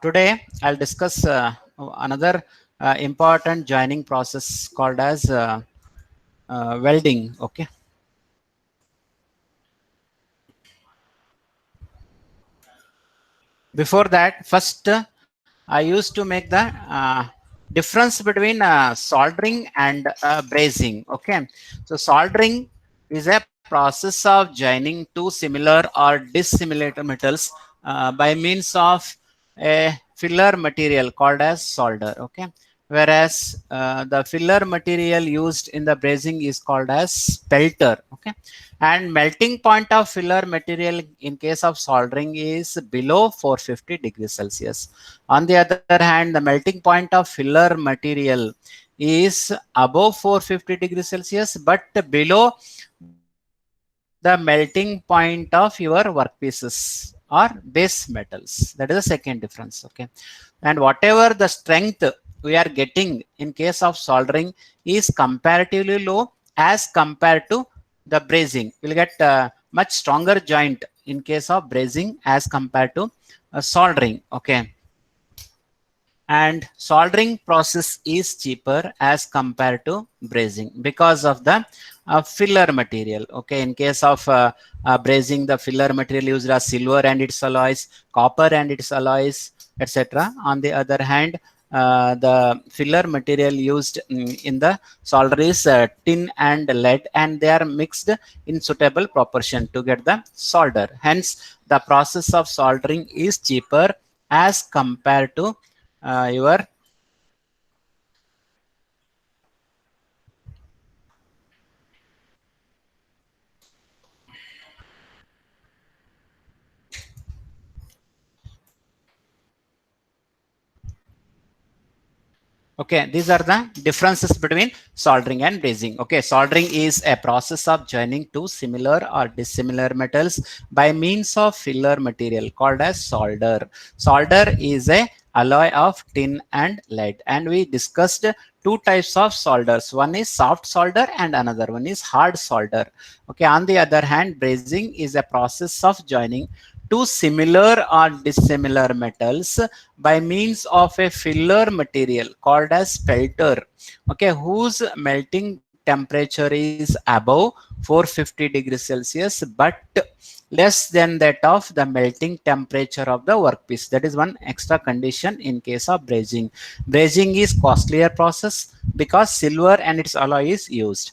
Today I'll discuss another important joining process called as welding. Okay. Before that, first I used to make the difference between soldering and brazing. Okay. So soldering is a process of joining two similar or dissimilar metals by means of a filler material called as solder. Okay. Whereas the filler material used in the brazing is called as spelter. Okay. And melting point of filler material in case of soldering is below 450 degrees Celsius. On the other hand, the melting point of filler material is above 450 degrees Celsius, but below the melting point of your workpieces or base metals. That is the second difference. Okay. And whatever the strength we are getting in case of soldering is comparatively low as compared to the brazing. We'll get much stronger joint in case of brazing as compared to soldering. Okay. And soldering process is cheaper as compared to brazing because of the filler material. Okay. In case of brazing, the filler material used are silver and its alloys, copper and its alloys, etc. On the other hand, the filler material used in the solder is tin and lead, and they are mixed in suitable proportion to get the solder. Hence, the process of soldering is cheaper as compared to your Okay, these are the differences between soldering and brazing. Okay, soldering is a process of joining two similar or dissimilar metals by means of filler material called as solder. Solder is a alloy of tin and lead, and we discussed two types of solders. One is soft solder and another one is hard solder. Okay, on the other hand, brazing is a process of joining two similar or dissimilar metals by means of a filler material called as spelter, okay, whose melting temperature is above 450 degrees Celsius but less than that of the melting temperature of the workpiece. That is one extra condition in case of brazing. Brazing is costlier process because silver and its alloy is used,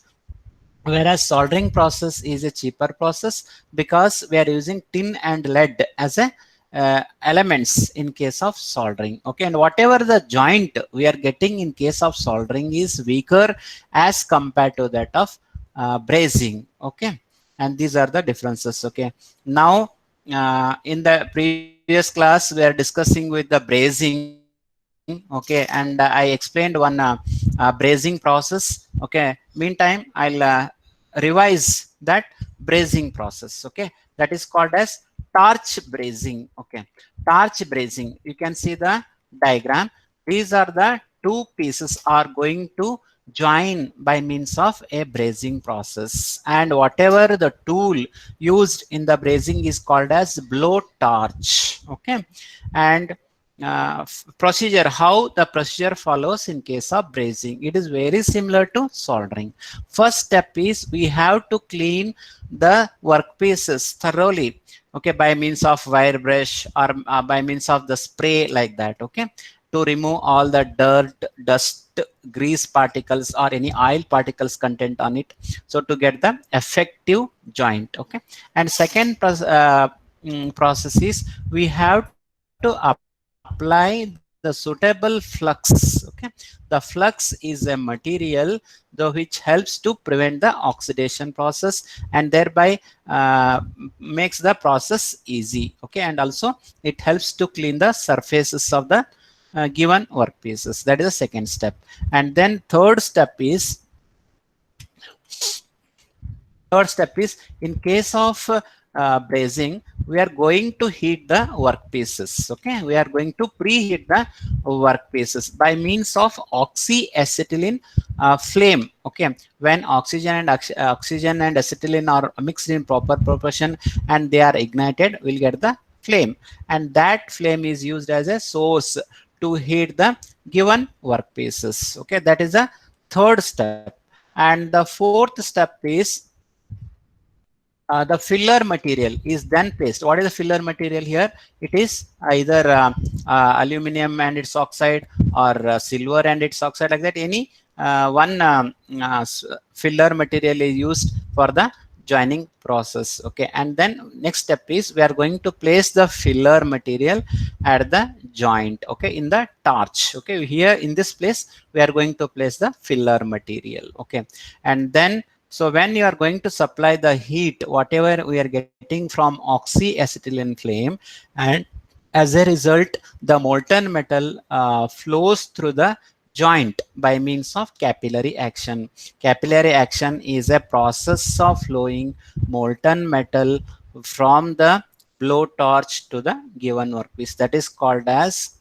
whereas soldering process is a cheaper process because we are using tin and lead as a elements in case of soldering. Okay, and whatever the joint we are getting in case of soldering is weaker as compared to that of brazing. Okay, and these are the differences. Okay, now in the previous class we are discussing with the brazing. Okay, and I explained one brazing process. Okay, meantime I'll revise that brazing process. Okay, that is called as torch brazing. Okay, torch brazing, you can see the diagram. These are the two pieces are going to join by means of a brazing process, and whatever the tool used in the brazing is called as blow torch. Okay, and procedure, how the procedure follows in case of brazing, it is very similar to soldering. First step is we have to clean the workpieces thoroughly, okay, by means of wire brush or by means of the spray like that. Okay, to remove all the dirt, dust, grease particles or any oil particles content on it, so to get the effective joint. Okay, and second process is we have to apply the suitable flux. Okay, the flux is a material though which helps to prevent the oxidation process and thereby makes the process easy. Okay, and also it helps to clean the surfaces of the given workpieces. That is the second step. And then third step is in case of brazing, we are going to heat the workpieces. Okay, we are going to preheat the workpieces by means of oxyacetylene flame. Okay, when oxygen and acetylene are mixed in proper proportion and they are ignited, we'll get the flame, and that flame is used as a source to heat the given workpieces. Okay, that is the third step. And the fourth step is the filler material is then placed. What is the filler material here? It is either aluminum and its oxide, or silver and its oxide, like that. Any one filler material is used for the joining process. Okay, and then next step is we are going to place the filler material at the joint. Okay, in the torch. Okay, here in this place we are going to place the filler material. Okay, and then so when you are going to supply the heat, whatever we are getting from oxyacetylene flame, and as a result, the molten metal flows through the joint by means of capillary action. Capillary action is a process of flowing molten metal from the blowtorch to the given workpiece. That is called as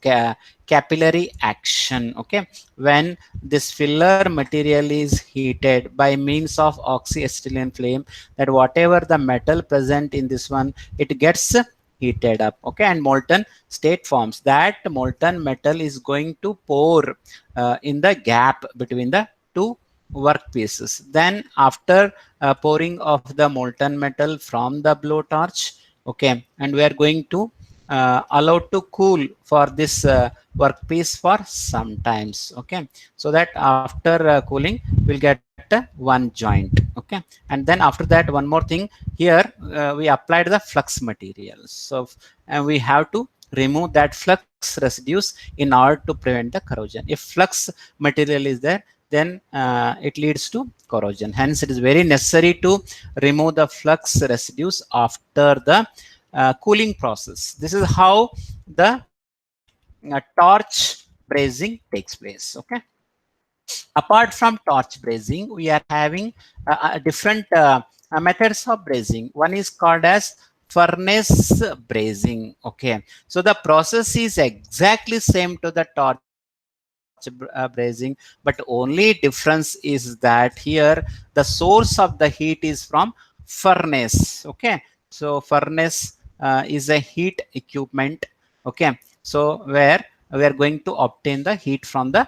capillary action. Okay, when this filler material is heated by means of oxyacetylene flame, that whatever the metal present in this one, it gets heated up. Okay, and molten state forms. That molten metal is going to pour in the gap between the two workpieces. Then after pouring of the molten metal from the blowtorch, okay, and we are going to allow to cool for this workpiece for some times. Okay, so that after cooling we'll get one joint. Okay, and then after that, one more thing here, we applied the flux material. So and we have to remove that flux residues in order to prevent the corrosion. If flux material is there, then it leads to corrosion. Hence it is very necessary to remove the flux residues after the cooling process. This is how the torch brazing takes place. Okay, apart from torch brazing, we are having different methods of brazing. One is called as furnace brazing. Okay, so the process is exactly same to the torch brazing, but only difference is that here the source of the heat is from furnace. Okay, so furnace is a heat equipment. Okay, so where we are going to obtain the heat from the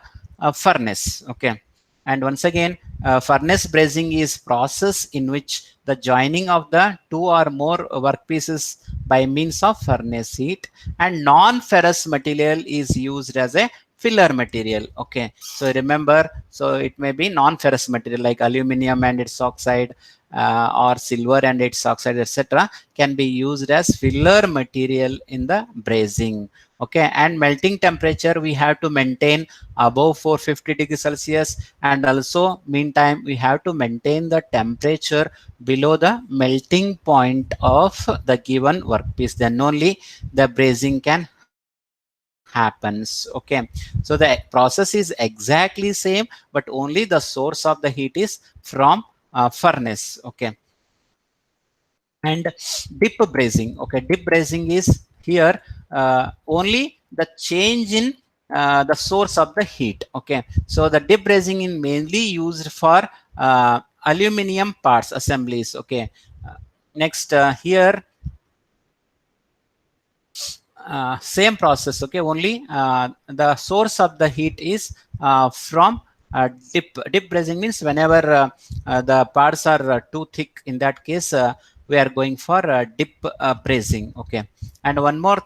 furnace. Okay, and once again, furnace brazing is process in which the joining of the two or more workpieces by means of furnace heat, and non-ferrous material is used as a filler material. Okay, so remember, so it may be non-ferrous material like aluminum and its oxide, or silver and its oxide, etc., can be used as filler material in the brazing. Okay, and melting temperature we have to maintain above 450 degrees Celsius, and also meantime we have to maintain the temperature below the melting point of the given workpiece. Then only the brazing can happens. Okay, so the process is exactly same, but only the source of the heat is from furnace. Okay, and dip brazing. Okay, dip brazing is here only the change in the source of the heat. Okay, so the dip brazing is mainly used for aluminum parts assemblies. Okay, next here same process. Okay, only the source of the heat is from dip brazing means whenever the parts are too thick, in that case we are going for dip brazing. Okay, and one more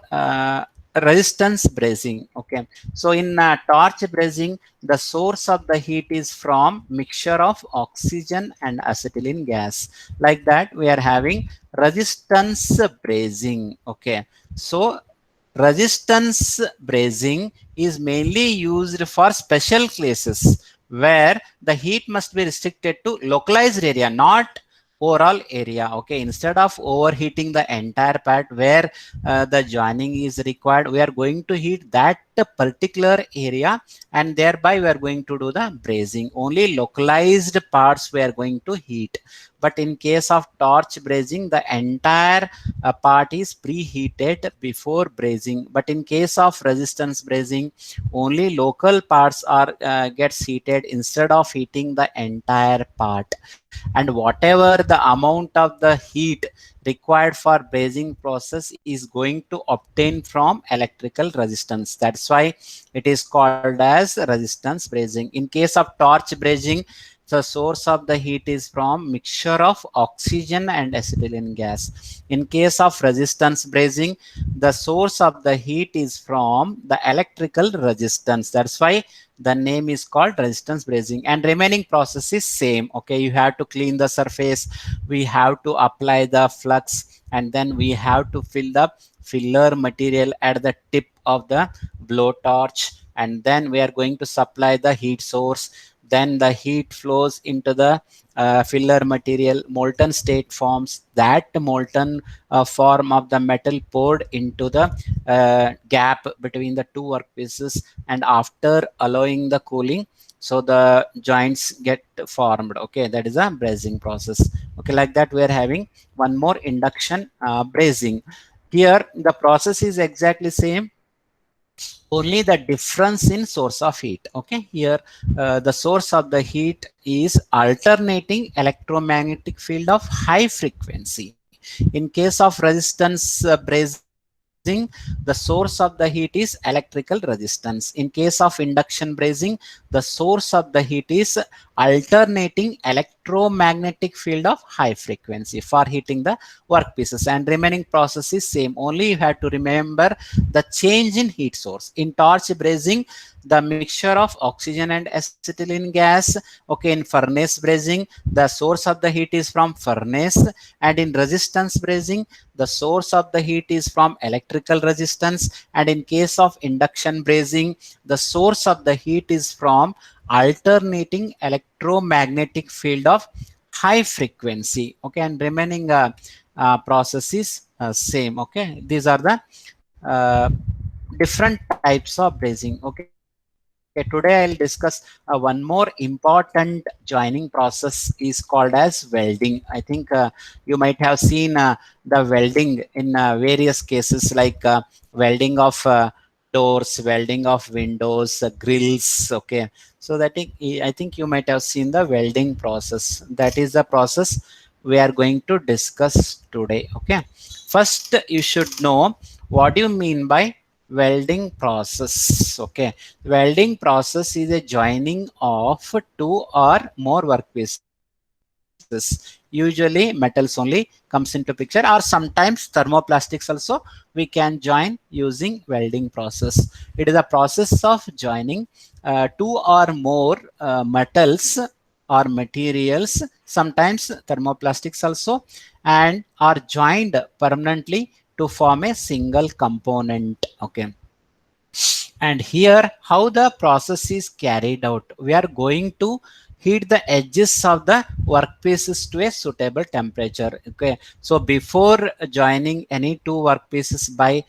resistance brazing. Okay, so in torch brazing, the source of the heat is from mixture of oxygen and acetylene gas. Like that we are having resistance brazing. Okay, so resistance brazing is mainly used for special cases where the heat must be restricted to localized area, not overall area. Okay, instead of overheating the entire part where the joining is required, we are going to heat that particular area, and thereby we are going to do the brazing. Only localized parts we are going to heat. But in case of torch brazing, the entire part is preheated before brazing. But in case of resistance brazing, only local parts are gets heated instead of heating the entire part. And whatever the amount of the heat required for brazing process is going to obtain from electrical resistance. That's why it is called as resistance brazing. In case of torch brazing, the source of the heat is from mixture of oxygen and acetylene gas. In case of resistance brazing, the source of the heat is from the electrical resistance. That's why the name is called resistance brazing. And remaining process is same. Okay, you have to clean the surface, we have to apply the flux, and then we have to fill the filler material at the tip of the blowtorch, and then we are going to supply the heat source. Then the heat flows into the filler material, molten state forms. That molten form of the metal poured into the gap between the two workpieces, and after allowing the cooling, so the joints get formed. Okay, that is a brazing process. Okay, like that we are having one more induction brazing. Here the process is exactly same, only the difference in source of heat. Okay, here the source of the heat is alternating electromagnetic field of high frequency. In case of resistance brazing, the source of the heat is electrical resistance. In case of induction brazing, the source of the heat is alternating electromagnetic field of high frequency for heating the workpieces. And remaining process is same, only you have to remember the change in heat source. In torch brazing, the mixture of oxygen and acetylene gas. Okay, in furnace brazing, the source of the heat is from furnace. And in resistance brazing, the source of the heat is from electrical resistance. And in case of induction brazing, the source of the heat is from alternating electromagnetic field of high frequency. Okay, and remaining processes same. Okay, these are the uh, different types of brazing. Okay, today I'll discuss one more important joining process is called as welding. I think you might have seen the welding in various cases, like welding of doors, welding of windows, grills. Okay, so that I think you might have seen the welding process. That is the process we are going to discuss today. Okay, first you should know what do you mean by welding process. Okay, welding process is a joining of two or more workpieces. Usually metals only comes into picture, or sometimes thermoplastics also we can join using welding process. It is a process of joining two or more metals or materials, sometimes thermoplastics also, and are joined permanently to form a single component. Okay, and here how the process is carried out, we are going to heat the edges of the workpieces to a suitable temperature. Okay, so before joining any two workpieces by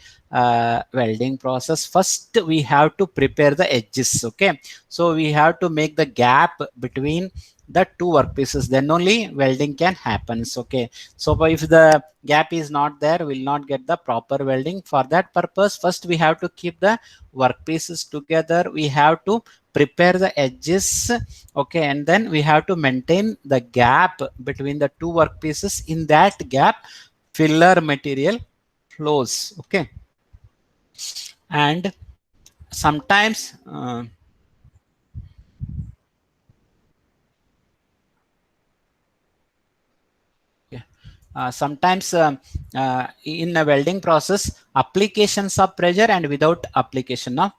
welding process, first we have to prepare the edges. Okay, so we have to make the gap between the two workpieces, then only welding can happen. Okay, so if the gap is not there, we'll not get the proper welding. For that purpose, first we have to keep the workpieces together, we have to prepare the edges. Okay, and then we have to maintain the gap between the two workpieces. In that gap, filler material flows. Okay, and sometimes okay. Sometimes in a welding process, applications of pressure and without application of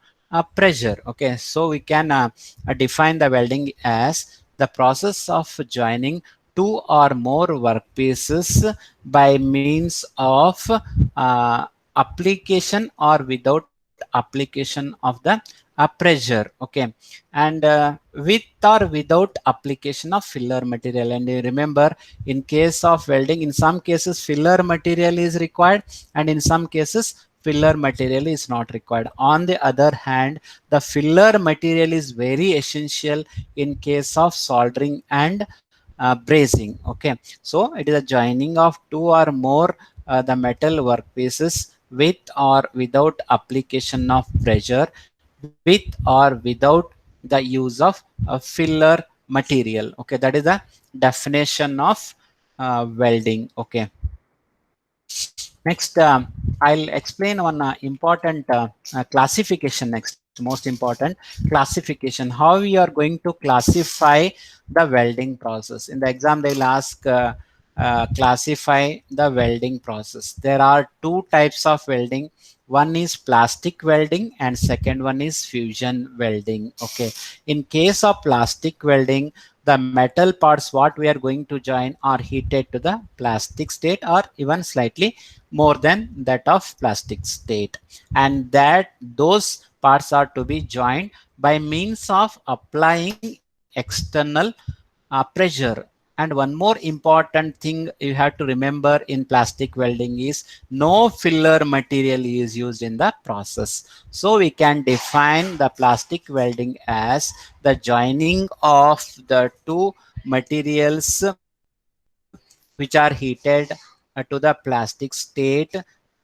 pressure. Okay, so we can define the welding as the process of joining two or more workpieces by means of application or without application of the pressure. Okay, and with or without application of filler material. And you remember, in case of welding, in some cases filler material is required, and in some cases filler material is not required. On the other hand, the filler material is very essential in case of soldering and brazing. Okay, so it is a joining of two or more the metal workpieces with or without application of pressure, with or without the use of a filler material. Okay, that is the definition of welding. Okay, Next, I'll explain one important classification next, most important classification, how we are going to classify the welding process. In the exam, they will ask classify the welding process. There are two types of welding. One is plastic welding and second one is fusion welding. Okay. In case of plastic welding, the metal parts what we are going to join are heated to the plastic state or even slightly more than that of plastic state, and that those parts are to be joined by means of applying external pressure. And one more important thing you have to remember in plastic welding is no filler material is used in the process. So we can define the plastic welding as the joining of the two materials which are heated to the plastic state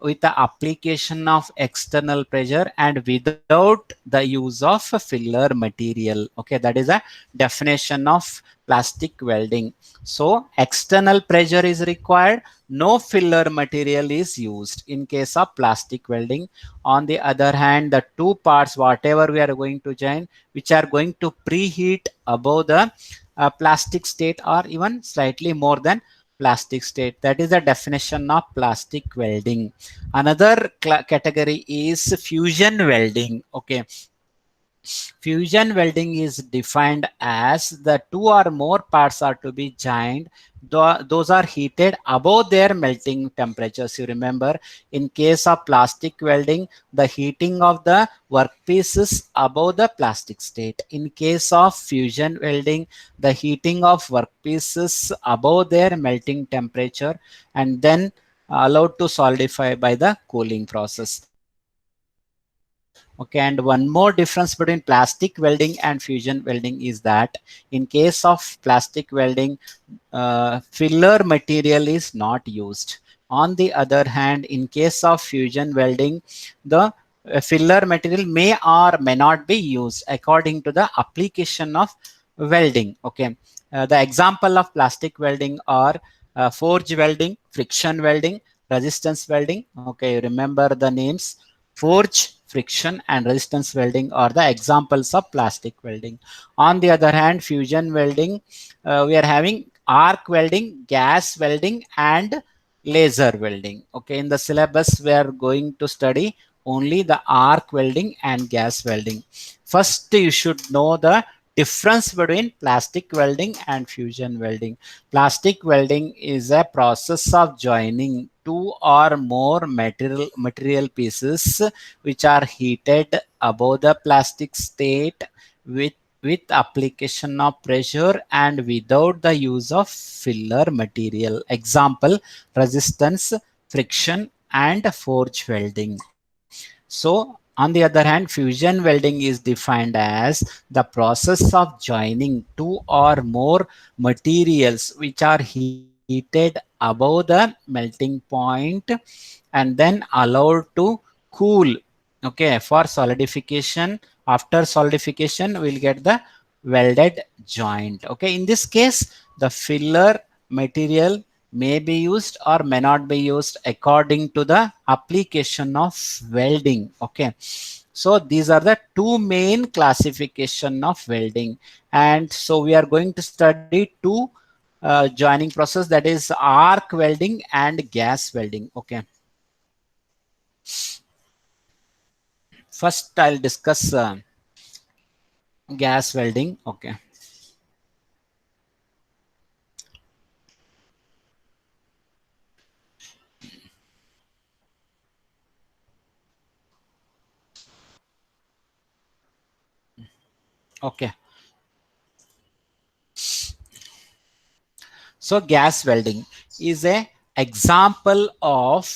with the application of external pressure and without the use of a filler material. Okay, that is a definition of plastic welding. So external pressure is required, no filler material is used in case of plastic welding. On the other hand, the two parts whatever we are going to join, which are going to preheat above the plastic state or even slightly more than plastic state. That is the definition of plastic welding. Another category is fusion welding. Okay, fusion welding is defined as the two or more parts are to be joined. Those are heated above their melting temperatures. You remember, in case of plastic welding, the heating of the workpiece is above the plastic state. In case of fusion welding, the heating of workpieces above their melting temperature and then allowed to solidify by the cooling process. Okay, and one more difference between plastic welding and fusion welding is that in case of plastic welding, filler material is not used. On the other hand, in case of fusion welding, the filler material may or may not be used according to the application of welding. Okay, the example of plastic welding are forge welding, friction welding, resistance welding. Okay, remember the names. Forge, friction, and resistance welding are the examples of plastic welding. On the other hand, fusion welding, we are having arc welding, gas welding, and laser welding. Okay, in the syllabus, we are going to study only the arc welding and gas welding. First, you should know the difference between plastic welding and fusion welding. Plastic welding is a process of joining two or more material pieces which are heated above the plastic state with application of pressure and without the use of filler material. Example, resistance, friction, and forge welding. So on the other hand, fusion welding is defined as the process of joining two or more materials which are heated above the melting point and then allowed to cool. Okay, for solidification. After solidification, we'll get the welded joint. Okay, in this case, the filler material may be used or may not be used according to the application of welding. Okay, so these are the two main classification of welding, and so we are going to study two joining process, that is arc welding and gas welding. Okay, first I'll discuss gas welding. Okay, okay. So gas welding is a example of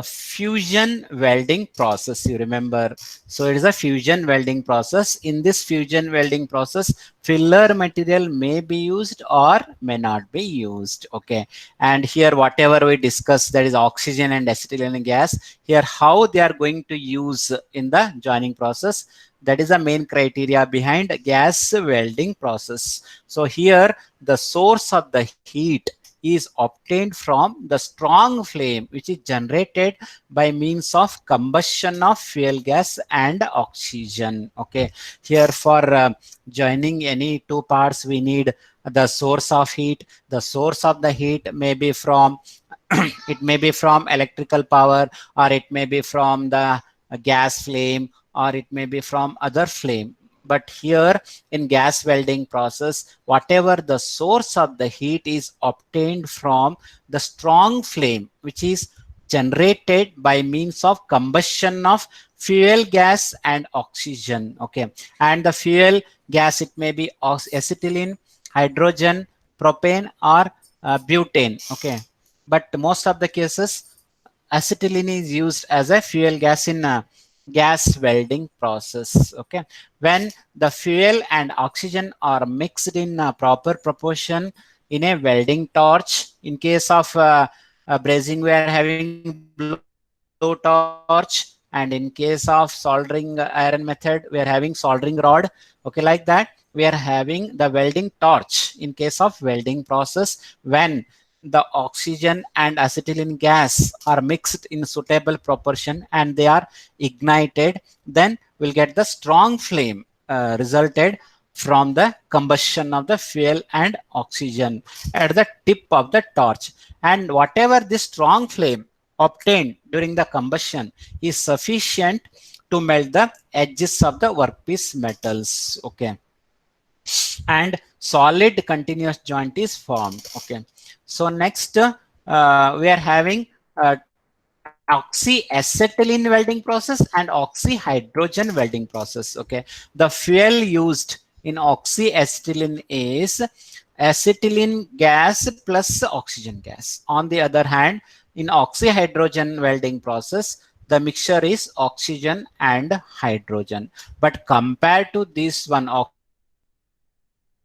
fusion welding process. You remember, so it is a fusion welding process. In this fusion welding process, filler material may be used or may not be used. Okay, and here whatever we discuss, that is oxygen and acetylene gas, here how they are going to use in the joining process, that is the main criteria behind gas welding process. So here the source of the heat is obtained from the strong flame which is generated by means of combustion of fuel gas and oxygen. Okay, here for joining any two parts we need the source of heat. The source of the heat may be from it may be from electrical power, or it may be from the gas flame, or it may be from other flame. But here in gas welding process, whatever the source of the heat is obtained from the strong flame which is generated by means of combustion of fuel gas and oxygen. Okay, and the fuel gas, it may be acetylene, hydrogen, propane, or butane. Okay, but most of the cases acetylene is used as a fuel gas in gas welding process. Okay, when the fuel and oxygen are mixed in proper proportion in a welding torch, in case of brazing we are having blowtorch, and in case of soldering iron method we are having soldering rod. Okay, like that we are having the welding torch in case of welding process. When the oxygen and acetylene gas are mixed in suitable proportion and they are ignited, then we'll get the strong flame resulted from the combustion of the fuel and oxygen at the tip of the torch. And whatever this strong flame obtained during the combustion is sufficient to melt the edges of the workpiece metals. Okay, and solid continuous joint is formed. Okay, so next we are having oxyacetylene welding process and oxyhydrogen welding process. Okay, the fuel used in oxyacetylene is acetylene gas plus oxygen gas. On the other hand, in oxyhydrogen welding process, the mixture is oxygen and hydrogen. But compared to this one, oxyacetylene welding process,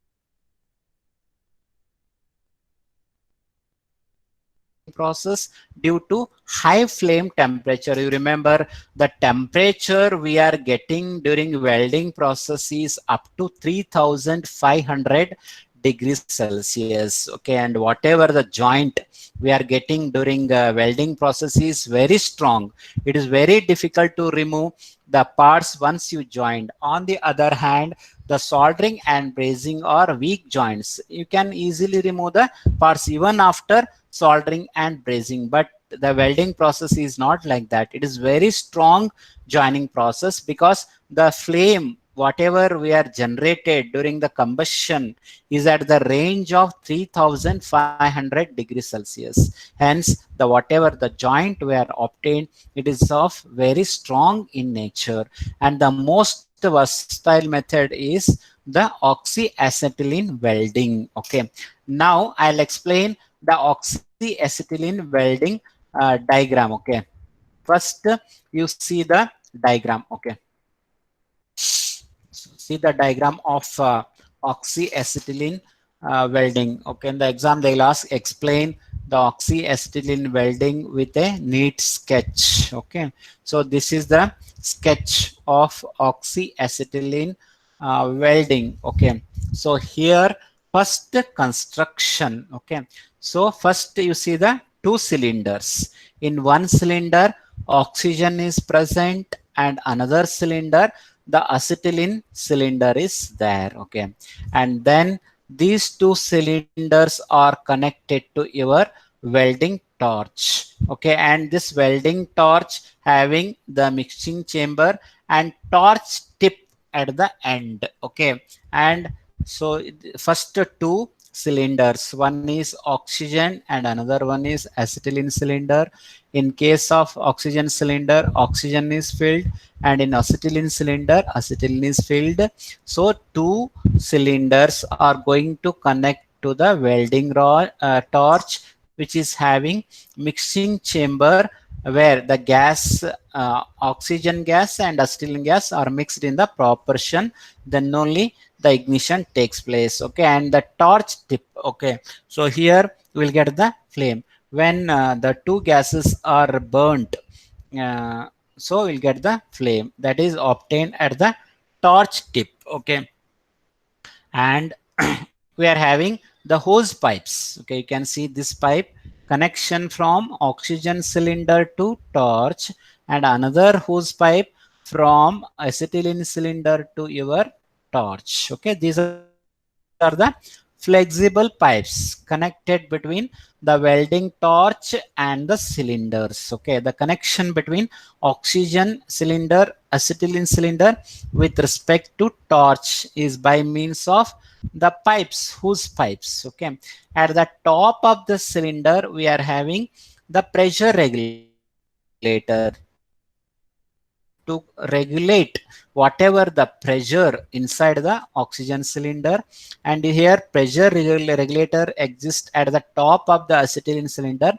oxyhydrogen welding process is more challenging process due to high flame temperature. You remember the temperature we are getting during welding process is up to 3500 degrees Celsius. Okay, and whatever the joint we are getting during welding process is very strong. It is very difficult to remove the parts once you joined. On the other hand, the soldering and brazing are weak joints. You can easily remove the parts even after soldering and brazing, but the welding process is not like that. It is very strong joining process because the flame whatever we are generated during the combustion is at the range of 3500 degrees Celsius. Hence, the whatever the joint we are obtained, it is of very strong in nature. And the most versatile method is the oxyacetylene welding. Okay, now I'll explain the oxyacetylene welding diagram. Okay, first you see the diagram. Okay, see the diagram of oxyacetylene welding. Okay, in the exam they'll ask explain the oxyacetylene welding with a neat sketch. Okay, so this is the sketch of oxyacetylene welding. Okay, so here first construction. Okay, so first you see the two cylinders. In one cylinder oxygen is present, and another cylinder the acetylene cylinder is there. Okay, and then these two cylinders are connected to your welding torch. Okay, and this welding torch having the mixing chamber and torch tip at the end. Okay, and so first two cylinders, one is oxygen and another one is acetylene cylinder. In case of oxygen cylinder, oxygen is filled, and in acetylene cylinder, acetylene is filled. So two cylinders are going to connect to the welding rod torch, which is having mixing chamber where the gas, oxygen gas and acetylene gas are mixed in the proportion. Then only the ignition takes place. Okay, and the torch tip. Okay, so here we'll get the flame when the two gases are burnt. So we'll get the flame that is obtained at the torch tip. Okay, and we are having the hose pipes. Okay, you can see this pipe connection from oxygen cylinder to torch, and another hose pipe from acetylene cylinder to your torch. Okay, these are the flexible pipes connected between the welding torch and the cylinders. Okay, the connection between oxygen cylinder, acetylene cylinder with respect to torch is by means of the pipes, hose pipes. Okay, at the top of the cylinder we are having the pressure regulator to regulate whatever the pressure inside the oxygen cylinder, and here pressure regulator exists at the top of the acetylene cylinder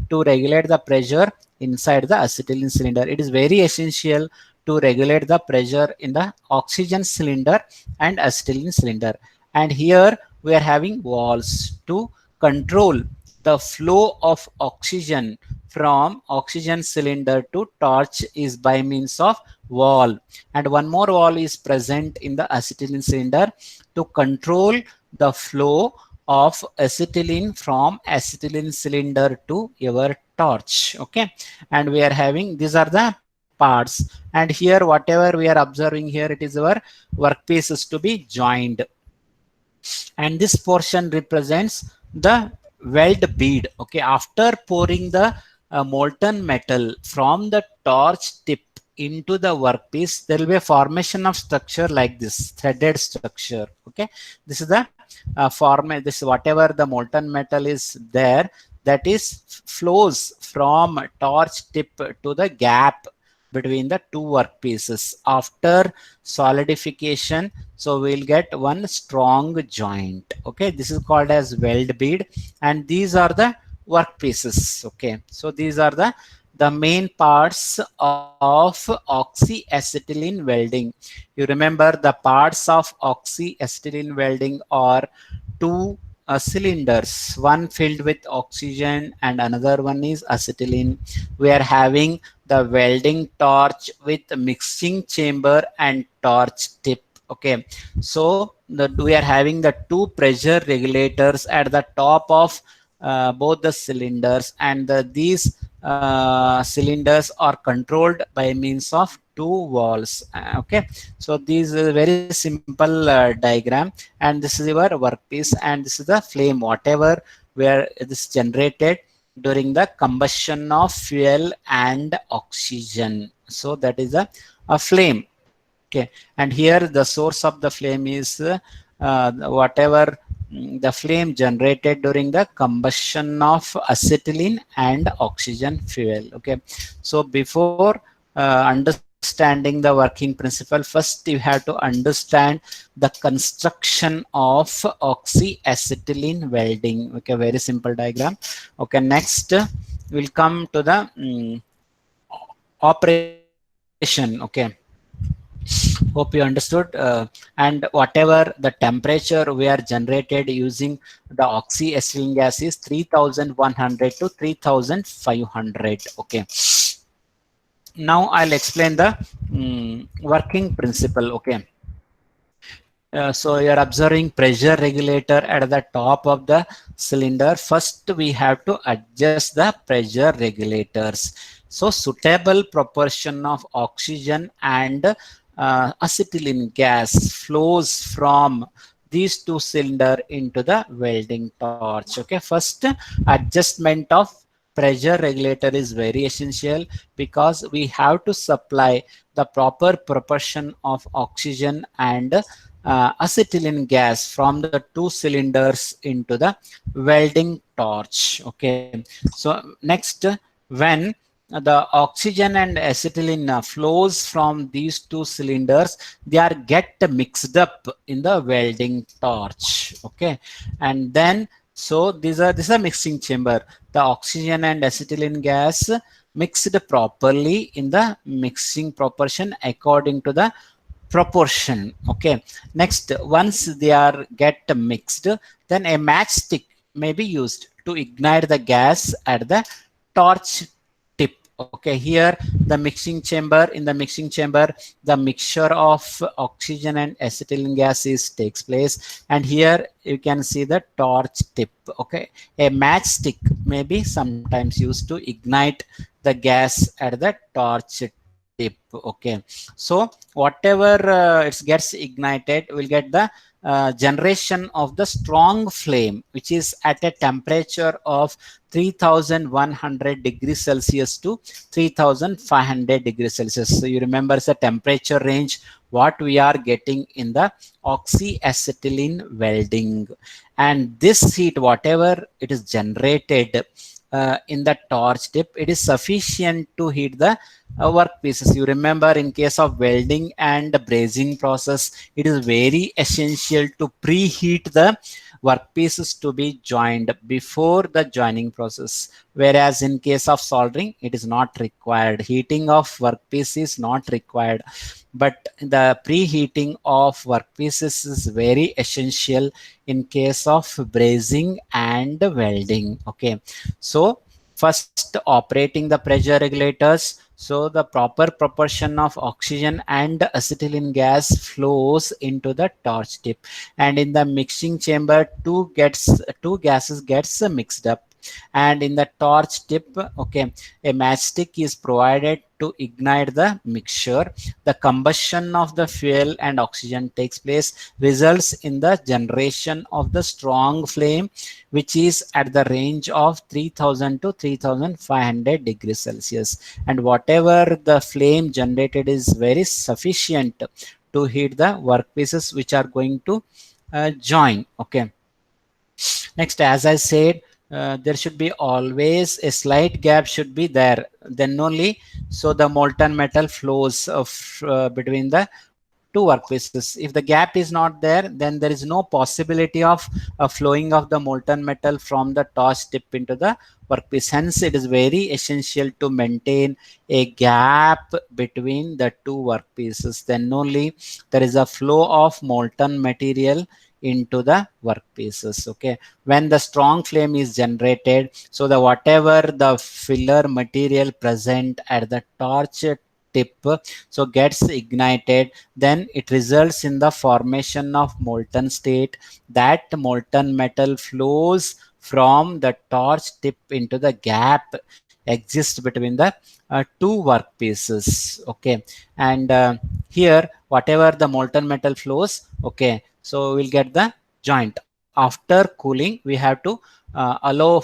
to regulate the pressure inside the acetylene cylinder. It is very essential to regulate the pressure in the oxygen cylinder and acetylene cylinder. And here we are having valves to control the flow of oxygen from oxygen cylinder to torch is by means of valve, and one more valve is present in the acetylene cylinder to control the flow of acetylene from acetylene cylinder to your torch. Okay, and we are having, these are the parts, and here whatever we are observing here, it is our workpieces to be joined, and this portion represents the weld bead. Okay, after pouring the molten metal from the torch tip into the workpiece, there will be a formation of structure like this threaded structure. Okay, this is the this whatever the molten metal is there, that is flows from torch tip to the gap between the two workpieces. After solidification, so we'll get one strong joint. Okay, this is called as weld bead, and these are the workpieces. Okay, so these are the main parts of oxyacetylene welding. You remember the parts of oxyacetylene welding are two cylinders, one filled with oxygen and another one is acetylene. We are having the welding torch with mixing chamber and torch tip. Okay, so we are having the two pressure regulators at the top of both the cylinders, and these cylinders are controlled by means of two valves. Okay, so this is a very simple diagram, and this is your workpiece, and this is the flame whatever where this generated during the combustion of fuel and oxygen. So that is a flame. Okay, and here the source of the flame is whatever the flame generated during the combustion of acetylene and oxygen fuel. Okay, so before understanding the working principle, first you have to understand the construction of oxyacetylene welding. Okay, very simple diagram. Okay, next we'll come to the operation. Okay, hope you understood. And whatever the temperature we are generated using the oxyacetylene gas is 3100 to 3500. Okay, now I'll explain the working principle. Okay, so you're observing pressure regulator at the top of the cylinder. First we have to adjust the pressure regulators. So suitable proportion of oxygen and acetylene gas flows from these two cylinder into the welding torch. Okay, first adjustment of pressure regulator is very essential because we have to supply the proper proportion of oxygen and acetylene gas from the two cylinders into the welding torch. Okay, so next, when the oxygen and acetylene flows from these two cylinders, they are get mixed up in the welding torch. Okay, and then so this is a mixing chamber. The oxygen and acetylene gas mixed properly in the mixing proportion according to the proportion. Okay, next, once they are get mixed, then a matchstick may be used to ignite the gas at the torch tip. Okay, here the mixing chamber, in the mixing chamber, the mixture of oxygen and acetylene gases takes place, and here you can see the torch tip. Okay, a matchstick may be sometimes used to ignite the gas at the torch tip. Okay, so whatever it gets ignited will get the generation of the strong flame, which is at a temperature of 3100 degrees Celsius to 3500 degrees Celsius. So you remember the temperature range what we are getting in the oxyacetylene welding, and this heat whatever it is generated in the torch tip, it is sufficient to heat the workpieces. You remember in case of welding and brazing process, it is very essential to preheat the workpieces to be joined before the joining process, whereas in case of soldering it is not required. Heating of workpiece is not required, but the preheating of workpieces is very essential in case of brazing and welding. Okay, so first operating the pressure regulators, so the proper proportion of oxygen and acetylene gas flows into the torch tip, and in the mixing chamber two gases gets mixed up, and in the torch tip, okay, a matchstick is provided to ignite the mixture. The combustion of the fuel and oxygen takes place, results in the generation of the strong flame, which is at the range of 3000 to 3500 degrees Celsius, and whatever the flame generated is very sufficient to heat the workpieces which are going to join. Okay, next, as I said, there should be always a slight gap should be there, then only so the molten metal flows of between the two workpieces. If the gap is not there, then there is no possibility of flowing of the molten metal from the torch tip into the workpiece. Hence it is very essential to maintain a gap between the two workpieces, then only there is a flow of molten material into the workpieces. Okay, when the strong flame is generated, so the whatever the filler material present at the torch tip so gets ignited, then it results in the formation of molten state. That molten metal flows from the torch tip into the gap exists between the two workpieces. Okay, and here whatever the molten metal flows, okay, so we'll get the joint. After cooling we have to allow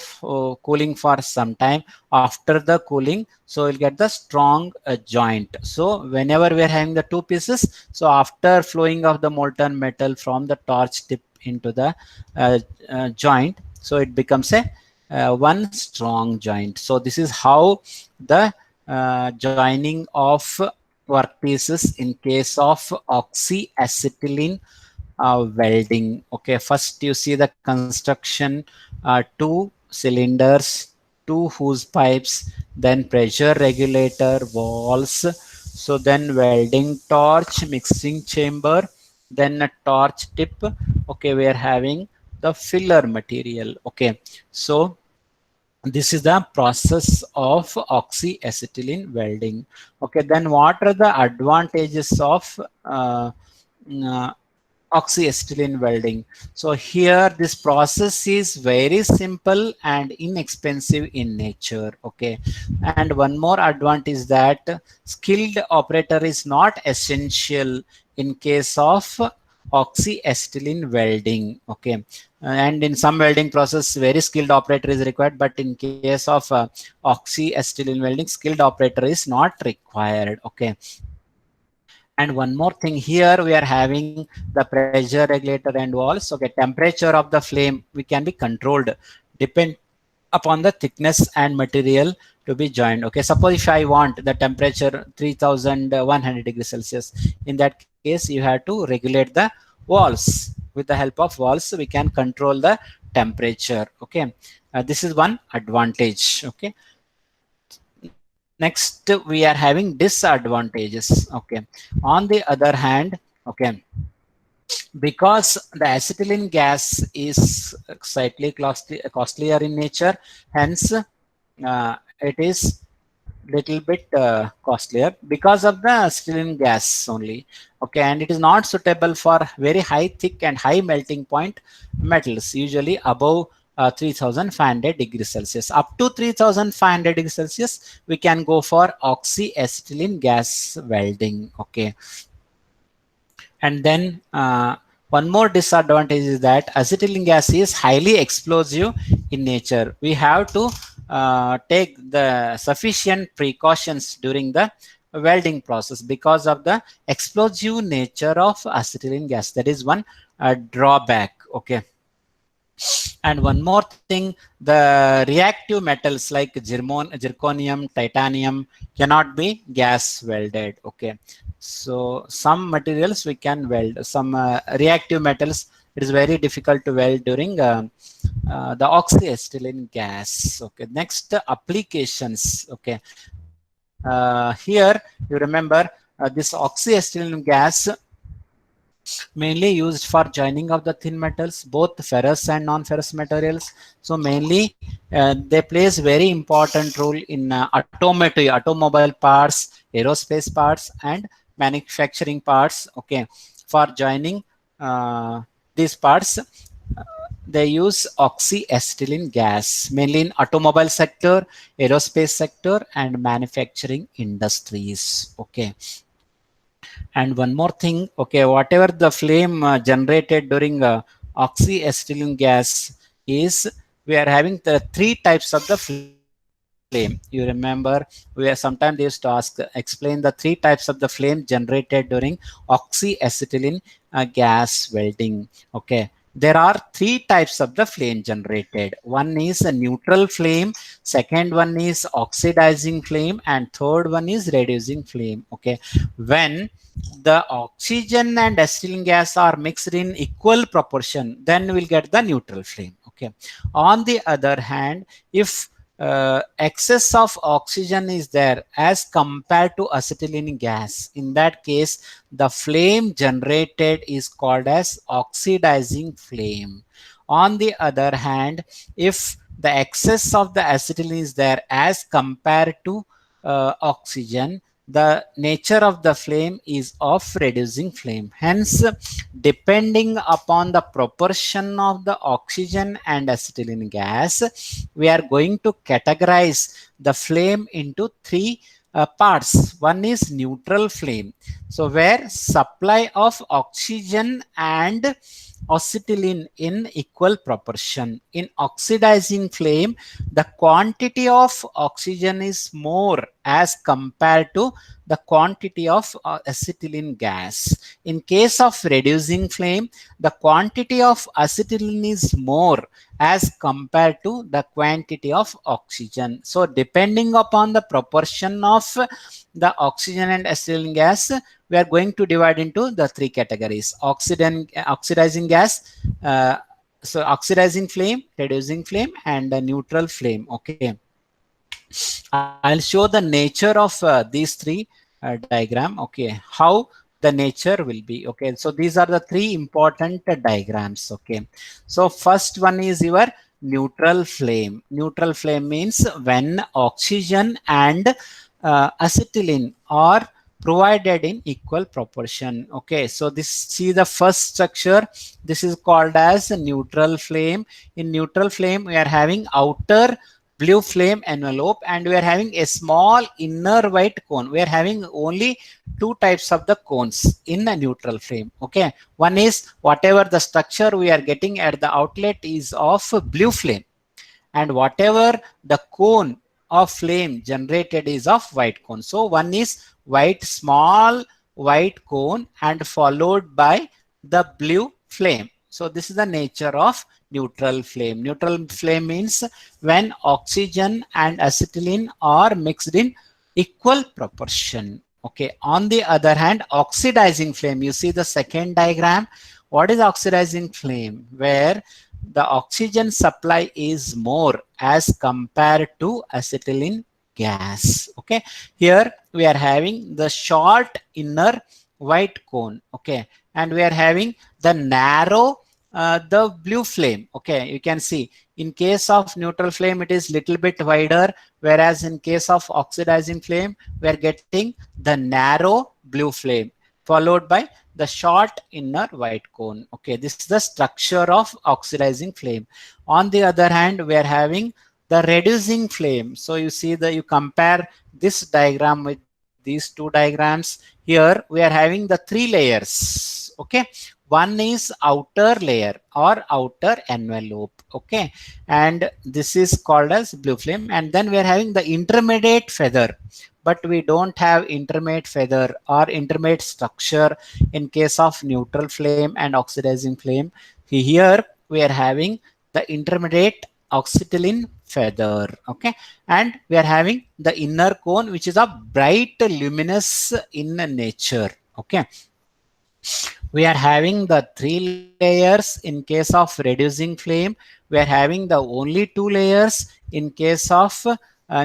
cooling for some time. After the cooling, so we'll get the strong joint. So whenever we are having the two pieces, so after flowing of the molten metal from the torch tip into the joint, so it becomes a one strong joint. So this is how the joining of workpieces in case of oxyacetylene welding. Okay, first you see the construction, two cylinders, two hose pipes, then pressure regulator, valves, so then welding torch, mixing chamber, then a torch tip. Okay, we are having the filler material. Okay, so this is the process of oxyacetylene welding. Okay, then what are the advantages of uh, oxyacetylene welding? So here this process is very simple and inexpensive in nature. Okay, and one more advantage that skilled operator is not essential in case of oxyacetylene welding. Okay, and in some welding process very skilled operator is required, but in case of oxyacetylene welding skilled operator is not required. Okay, and one more thing, here we are having the pressure regulator and walls. Okay, temperature of the flame we can be controlled depend upon the thickness and material to be joined. Okay, suppose if I want the temperature 3100 degrees Celsius, in that case you have to regulate the walls. With the help of walls we can control the temperature. Okay, this is one advantage. Okay, next we are having disadvantages. Okay, on the other hand, okay, because the acetylene gas is slightly costlier in nature, hence it is little bit costlier because of the acetylene gas only. Okay, and it is not suitable for very high thick and high melting point metals, usually above 3500 degrees Celsius. Up to 3500 degrees Celsius we can go for oxyacetylene gas welding. Okay, and then one more disadvantage is that acetylene gas is highly explosive in nature. We have to take the sufficient precautions during the welding process because of the explosive nature of acetylene gas. That is one drawback. Okay. And one more thing, the reactive metals like zirconium, titanium cannot be gas welded. Okay. So some materials we can weld, some reactive metals it is very difficult to weld during the oxyacetylene gas. Okay. Next applications. Okay. Here you remember this oxyacetylene gas mainly used for joining of the thin metals, both ferrous and non-ferrous materials. So mainly they plays very important role in automobile parts, aerospace parts, and manufacturing parts. Okay, for joining these parts, they use oxyacetylene gas mainly in automobile sector, aerospace sector, and manufacturing industries. Okay. And one more thing, okay, whatever the flame generated during oxyacetylene gas is, we are having the three types of the flame. You remember, we are sometimes they used to ask, explain the three types of the flame generated during oxyacetylene gas welding. Okay. There are three types of the flame generated. One is a neutral flame, second one is oxidizing flame, and third one is reducing flame. Okay. When the oxygen and acetylene gas are mixed in equal proportion, then we'll get the neutral flame. Okay. On the other hand, if excess of oxygen is there as compared to acetylene gas, in that case the flame generated is called as oxidizing flame. On the other hand, if the excess of the acetylene is there as compared to oxygen, the nature of the flame is of reducing flame. Hence, depending upon the proportion of the oxygen and acetylene gas, we are going to categorize the flame into three parts. One is neutral flame. So where supply of oxygen and acetylene in equal proportion. In oxidizing flame, the quantity of oxygen is more as compared to the quantity of acetylene gas. In case of reducing flame, the quantity of acetylene is more as compared to the quantity of oxygen. So depending upon the proportion of the oxygen and acetylene gas, we are going to divide into the three categories: oxidizing gas, so oxidizing flame, reducing flame, and a neutral flame. Okay, I'll show the nature of these three diagram. Okay, how the nature will be. Okay, so these are the three important diagrams. Okay, so first one is your neutral flame. Neutral flame means when oxygen and acetylene are provided in equal proportion. Okay, so this, see the first structure, this is called as a neutral flame. In neutral flame we are having outer blue flame envelope and we are having a small inner white cone. We are having only two types of the cones in a neutral flame. Okay, one is whatever the structure we are getting at the outlet is of blue flame, and whatever the cone of flame generated is of white cone. So one is white, small white cone and followed by the blue flame. So this is the nature of neutral flame. Neutral flame means when oxygen and acetylene are mixed in equal proportion. Okay, on the other hand, oxidizing flame, you see the second diagram. What is oxidizing flame? Where the oxygen supply is more as compared to acetylene gas. Okay, here we are having the short inner white cone. Okay, and we are having the narrow the blue flame. Okay, you can see in case of neutral flame it is little bit wider, whereas in case of oxidizing flame we are getting the narrow blue flame followed by the short inner white cone. Okay, this is the structure of oxidizing flame. On the other hand, we are having the reducing flame. So you see that you compare this diagram with these two diagrams. Here we are having the three layers. Okay, one is outer layer or outer envelope. Okay, and this is called as blue flame. And then we are having the intermediate feather, but we don't have intermediate feather or intermediate structure in case of neutral flame and oxidizing flame. Here we are having the intermediate oxytocin feather. Okay, and we are having the inner cone, which is a bright luminous in nature. Okay, we are having the three layers in case of reducing flame. We are having the only two layers in case of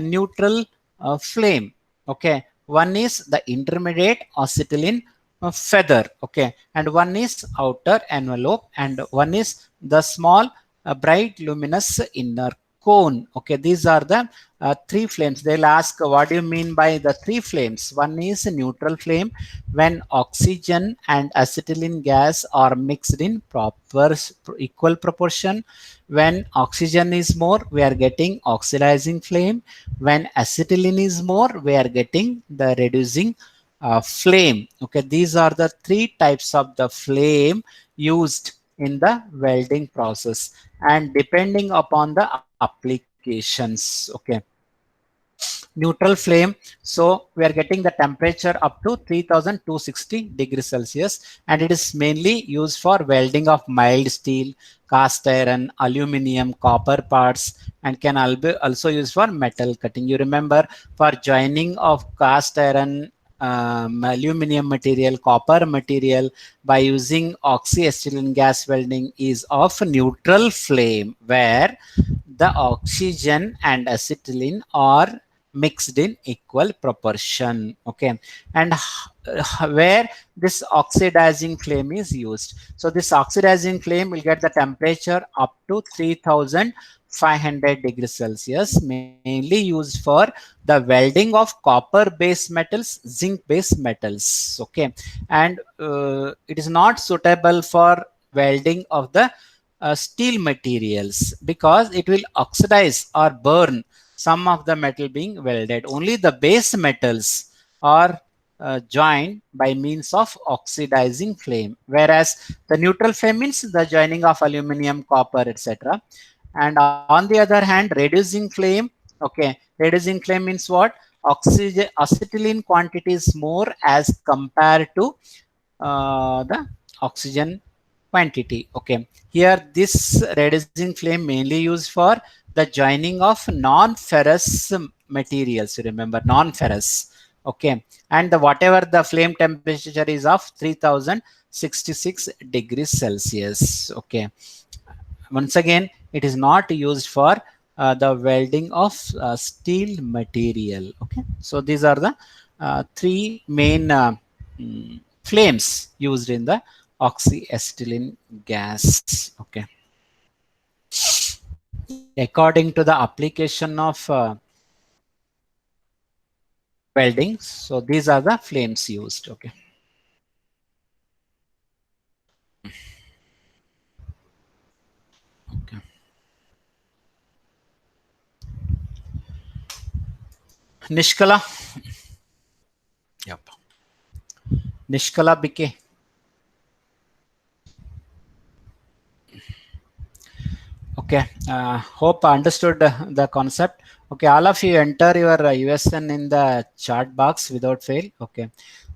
neutral flame. Okay, one is the intermediate acetylene feather. Okay, and one is outer envelope, and one is the small bright luminous inner cone. Okay, these are the three flames. They'll ask, what do you mean by the three flames? One is neutral flame, when oxygen and acetylene gas are mixed in proper equal proportion. When oxygen is more, we are getting oxidizing flame. When acetylene is more, we are getting the reducing flame. Okay, these are the three types of the flame used in the welding process, and depending upon the applications. Okay, neutral flame, so we are getting the temperature up to 3260 degrees Celsius, and it is mainly used for welding of mild steel, cast iron, aluminum, copper parts, and can also used for metal cutting. You remember, for joining of cast iron, aluminum material, copper material, by using oxyacetylene gas welding is of neutral flame, where the oxygen and acetylene are mixed in equal proportion. Okay, and where this oxidizing flame is used. So this oxidizing flame will get the temperature up to 3500 degrees Celsius, mainly used for the welding of copper based metals, zinc based metals. Okay, and it is not suitable for welding of the steel materials, because it will oxidize or burn some of the metal being welded. Only the base metals are joined by means of oxidizing flame, whereas the neutral flame means the joining of aluminum, copper, etc. And on the other hand, reducing flame, okay, reducing flame means what? Oxygen, acetylene quantity is more as compared to the oxygen quantity. Okay, here this reducing flame mainly used for the joining of non-ferrous materials. You remember, non-ferrous. Okay, and the whatever the flame temperature is of 3066 degrees Celsius. Okay, once again, it is not used for the welding of steel material. Okay, so these are the three main flames used in the oxyacetylene gas. Okay, according to the application of welding, so these are the flames used. Okay, okay. Nishkala. Yep. Nishkala Bike. Okay, hope understood the concept. Okay, all of you enter your USN in the chat box without fail. Okay,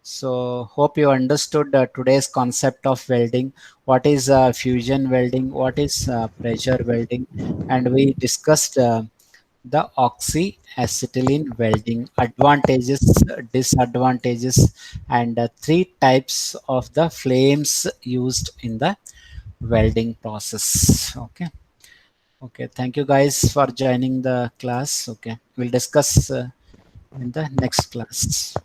so hope you understood today's concept of welding. What is fusion welding? What is pressure welding? And we discussed the oxyacetylene welding advantages, disadvantages, and three types of the flames used in the welding process. Okay. Okay, thank you guys for joining the class. Okay, we'll discuss in the next class.